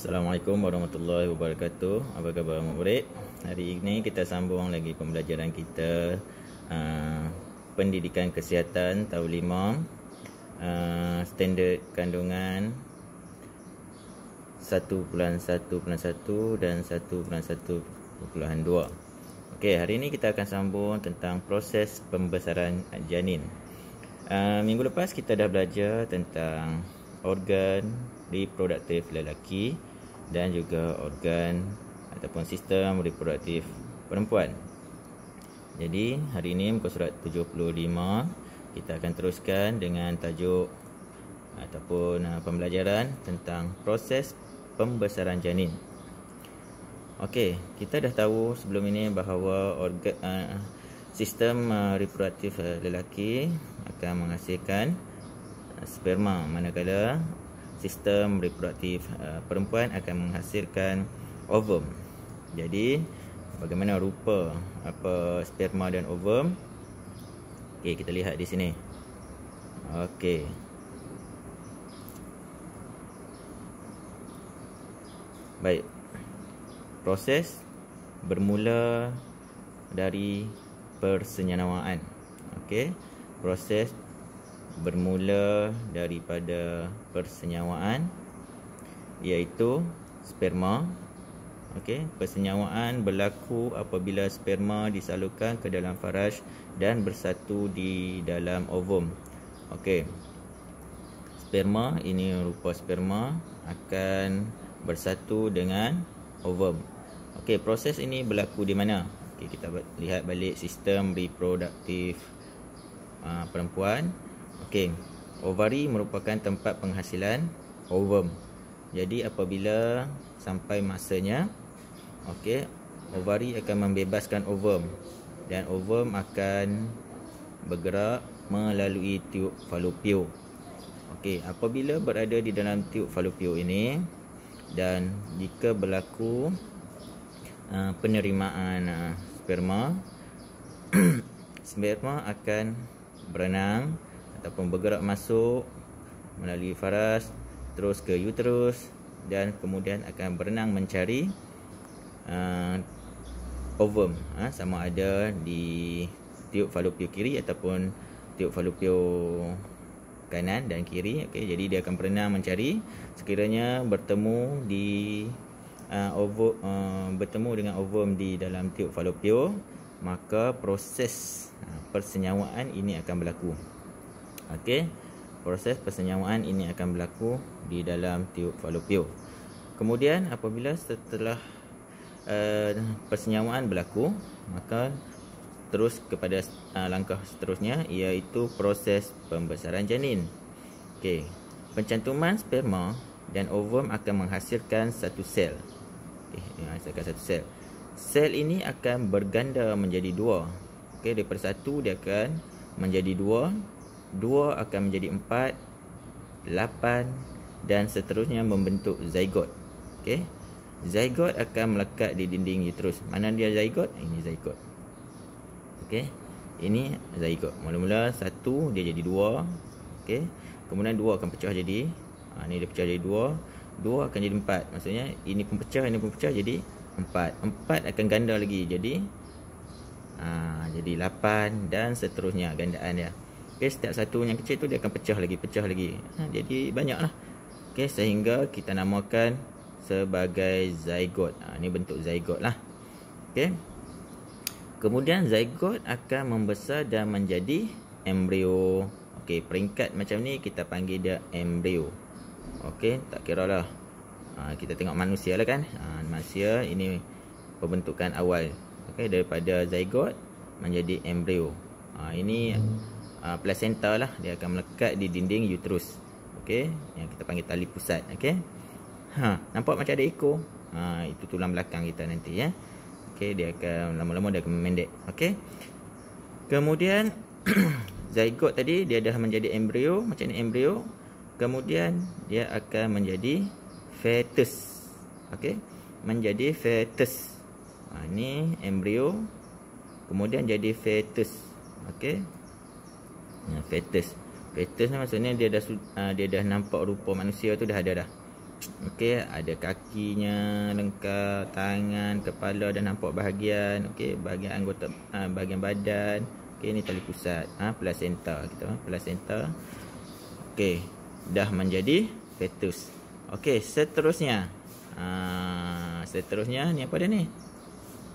Assalamualaikum warahmatullahi wabarakatuh. Apa khabar murid? Hari ini kita sambung lagi pembelajaran kita pendidikan kesihatan tahun 5, standard kandungan 1.1.1 dan 1.1.2. Okey, hari ini kita akan sambung tentang proses pembesaran janin. Minggu lepas kita dah belajar tentang organ reproduktif lelaki dan juga organ ataupun sistem reproduktif perempuan. Jadi hari ini muka surat 75 kita akan teruskan dengan tajuk ataupun pembelajaran tentang proses pembesaran janin. Okey, kita dah tahu sebelum ini bahawa sistem reproduktif lelaki akan menghasilkan sperma, manakala sistem reproduktif perempuan akan menghasilkan ovum. Jadi bagaimana rupa sperma dan ovum? Okey, kita lihat di sini. Okey. Baik. Proses bermula dari persenyawan. Okey. Proses bermula daripada persenyawaan, iaitu sperma. Okey, persenyawaan berlaku apabila sperma disalurkan ke dalam faraj dan bersatu di dalam ovum. Okey. Sperma, ini rupa sperma akan bersatu dengan ovum. Okey, proses ini berlaku di mana? Okey, kita lihat balik sistem reproduktif perempuan. Okey, ovari merupakan tempat penghasilan ovum. Jadi apabila sampai masanya, okey, ovari akan membebaskan ovum dan ovum akan bergerak melalui tiub falopio. Okey, apabila berada di dalam tiub falopio ini dan jika berlaku penerimaan sperma, sperma akan berenang ataupun bergerak masuk melalui faraj terus ke uterus dan kemudian akan berenang mencari ovum, sama ada di tiub falopio kiri ataupun tiub falopio kanan dan kiri. Okey, jadi dia akan berenang mencari. Sekiranya bertemu dengan ovum di dalam tiub falopio, maka proses persenyawaan ini akan berlaku. Okey, proses persenyawaan ini akan berlaku di dalam tiub falopio. Kemudian apabila setelah persenyawaan berlaku, maka terus kepada langkah seterusnya, iaitu proses pembesaran janin. Okey, pencantuman sperma dan ovum akan menghasilkan satu sel. Okey, menghasilkan satu sel. Sel ini akan berganda menjadi dua. Okey, daripada satu dia akan menjadi dua. 2 akan menjadi 4, 8 dan seterusnya membentuk zygote. Okey. Zygote akan melekat di dinding uterus. Mana dia zygote? Ini zygote. Okey. Ini zygote. Mula-mula 1 dia jadi 2. Okey. Kemudian 2 akan pecah jadi ni dia pecah jadi 2. 2 akan jadi 4. Maksudnya ini pun pecah, ini pun pecah jadi 4. 4 akan ganda lagi jadi 8 dan seterusnya gandaan dia. Okey, setiap satu yang kecil tu dia akan pecah lagi. Jadi banyaklah. Okey, sehingga kita namakan sebagai zygote. Ini bentuk zygote lah. Okey. Kemudian zygote akan membesar dan menjadi embrio. Okey, peringkat macam ni kita panggil dia embrio. Okey, tak kira lah. Kita tengok manusia lah kan. Manusia ini pembentukan awal. Okey, daripada zygote menjadi embrio. Ini placenta lah, dia akan melekat di dinding uterus. Okey, yang kita panggil tali pusat. Okey. Nampak macam ada ekor. Itu tulang belakang kita nanti ya. Okey, dia akan lama-lama dia akan memendek. Okey. Kemudian zygote tadi dia dah menjadi embrio, macam ni embrio. Kemudian dia akan menjadi fetus. Okey, menjadi fetus. Ini embrio. Kemudian jadi fetus. Okey. Fetus. Fetus ni maksudnya dia dah nampak rupa manusia tu dah ada dah. Okey, ada kakinya lengkap, tangan, kepala dan nampak bahagian. Okey, bahagian anggota bahagian badan. Okey, ni tali pusat, placenta kita, placenta. Okey, dah menjadi fetus. Okey, seterusnya. Seterusnya ni apa dia ni?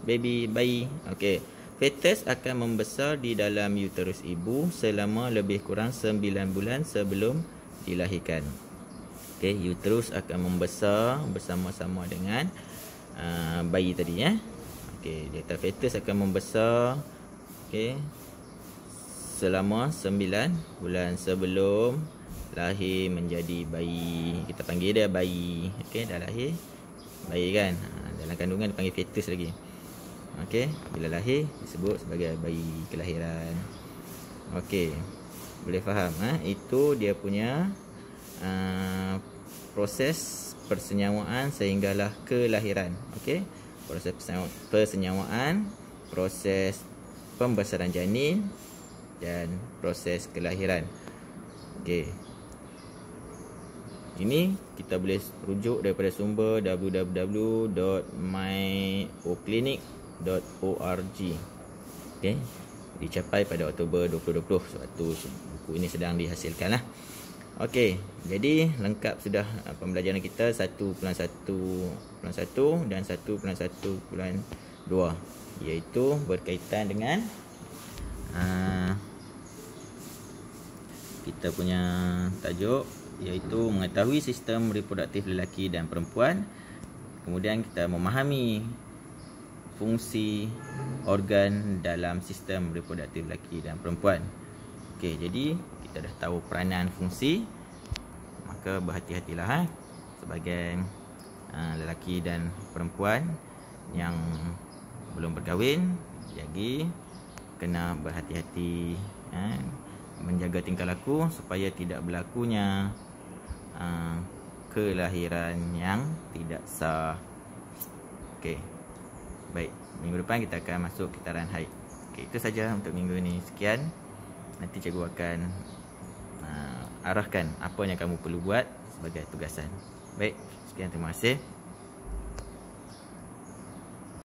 Bayi. Okey. Fetus akan membesar di dalam uterus ibu selama lebih kurang 9 bulan sebelum dilahirkan. Okey, uterus akan membesar bersama-sama dengan bayi tadi ya. Okey, dia kata fetus akan membesar okey selama 9 bulan sebelum lahir menjadi bayi. Kita panggil dia bayi. Okey, dah lahir bayi kan. Dalam kandungan dipanggil fetus lagi. Okey, bila lahir disebut sebagai bayi kelahiran. Okey, boleh faham itu dia punya proses persenyawaan sehinggalah kelahiran. Okey, proses persenyawaan, proses pembesaran janin dan proses kelahiran. Okey, ini kita boleh rujuk daripada sumber www.myoclinic.org. Okey, dicapai pada Oktober 2020 sewaktu buku ini sedang dihasilkan lah. Okey, jadi lengkap sudah pembelajaran kita 1.1.1 dan 1.1.2, iaitu berkaitan dengan kita punya tajuk, iaitu mengetahui sistem reproduktif lelaki dan perempuan. Kemudian kita memahami fungsi organ dalam sistem reproduktif lelaki dan perempuan. Okey, jadi kita dah tahu peranan fungsi, maka berhati-hatilah sebagai lelaki dan perempuan yang belum berkahwin, jadi kena berhati-hati menjaga tingkah laku supaya tidak berlakunya kelahiran yang tidak sah. Okey, baik, minggu depan kita akan masuk kitaran haid. Okey, itu saja untuk minggu ini. Sekian. Nanti cikgu akan arahkan apa yang kamu perlu buat sebagai tugasan. Baik, sekian, terima kasih.